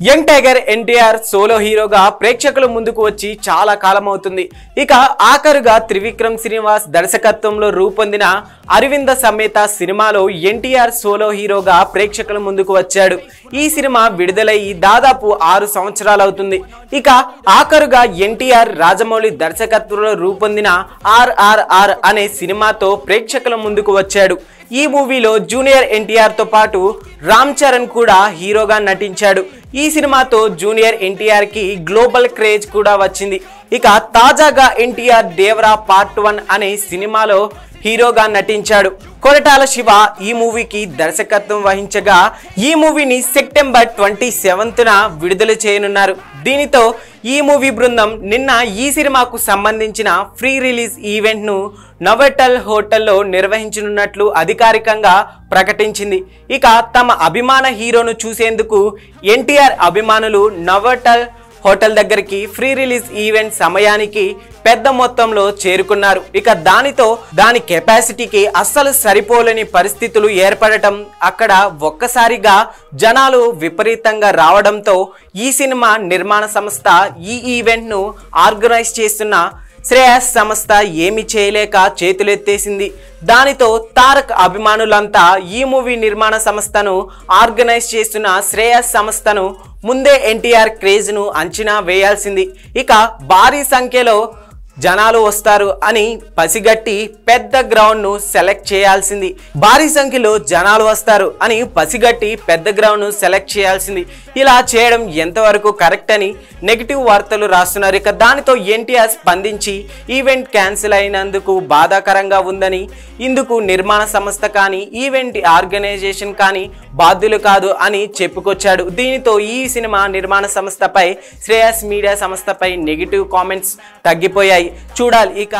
Young tiger NTR solo హీరోగా ప్రేక్షకుల ముందుకు వచ్చి చాలా కాలం అవుతుంది. ఇక ఆఖరుగా త్రివిక్రమ్ శ్రీనివాస్ దర్శకత్వంలో రూపొందిన అరవింద సమేత సినిమాలో ఎన్టీఆర్ సోలో హీరోగా ప్రేక్షకుల ముందుకు వచ్చాడు. ఈ సినిమా విడుదలయ్యి దాదాపు 6 సంవత్సరాలు అవుతుంది. ఇక ఆఖరుగా ఎన్టీఆర్ రాజమౌళి దర్శకత్వంలో రూపొందిన RRR అనే సినిమాతో ప్రేక్షకుల ముందుకు వచ్చాడు. ఈ మూవీలో జూనియర్ ఎన్టీఆర్ తో పాటు రామ్ చరణ్ కూడా హీరోగా నటించాడు. ఈ సినిమాతో జూనియర్ ఎన్టీఆర్ కి గ్లోబల్ క్రేజ్ కూడా వచ్చింది. ఇక తాజాగా ఎన్టీఆర్ దేవరా పార్ట్ 1 అనే సినిమాలో హీరోగా నటించాడు. కొరటాల శివ ఈ మూవీకి దర్శకత్వం వహించగా ఈ మూవీని సెప్టెంబర్ 27న విడుదల చేయనున్నారు. దీనితో ఈ మూవీ బృందం నిన్న ఈ సినిమాకు సంబంధించిన ఫ్రీ రిలీజ్ ఈవెంట్ ను నోవోటెల్ హోటల్లో నిర్వహించనున్నట్లు అధికారికంగా ప్రకటించింది. ఇక తమ అభిమాన హీరోను చూసేందుకు ఎన్టీఆర్ అభిమానులు నోవోటెల్ హోటల్ దగ్గరికి ఫ్రీ రిలీజ్ ఈవెంట్ సమయానికి పెద్ద మొత్తంలో చేరుకున్నారు. ఇక దానితో దాని కెపాసిటీకి అస్సలు సరిపోలేని పరిస్థితులు ఏర్పడటం, అక్కడ ఒక్కసారిగా జనాలు విపరీతంగా రావడంతో ఈ సినిమా నిర్మాణ సంస్థ ఈ ఈవెంట్ ను ఆర్గనైజ్ చేస్తున్న శ్రేయస్ సంస్థ ఏమి చేయలేక చేతులెత్తేసింది. దానితో తారక్ అభిమానులంతా ఈ మూవీ నిర్మాణ సంస్థను ఆర్గనైజ్ చేస్తున్న శ్రేయస్ సంస్థను ముందే ఎన్టీఆర్ క్రేజ్ ను అంచనా వేయాల్సింది. ఇక భారీ సంఖ్యలో జనాలు వస్తారు అని పసిగట్టి పెద్ద గ్రౌండ్ ను సెలెక్ట్ చేయాల్సింది. భారీ సంఖ్యలో జనాలు వస్తారు అని పసిగట్టి పెద్ద గ్రౌండ్ ను సెలెక్ట్ చేయాల్సింది. ఇలా చేయడం ఎంతవరకు కరెక్ట్ అని నెగిటివ్ వార్తలు రాస్తున్నారు. ఇక దానితో ఎన్టీఆర్ స్పందించి ఈవెంట్ క్యాన్సిల్ అయినందుకు బాధాకరంగా ఉందని, ఇందుకు నిర్మాణ సంస్థ కానీ ఈవెంట్ ఆర్గనైజేషన్ కానీ బాధ్యులు కాదు అని చెప్పుకొచ్చాడు. దీనితో ఈ సినిమా నిర్మాణ సంస్థపై శ్రేయస్ మీడియా సంస్థపై నెగిటివ్ కామెంట్స్ తగ్గిపోయాయి. చూడాలి ఇక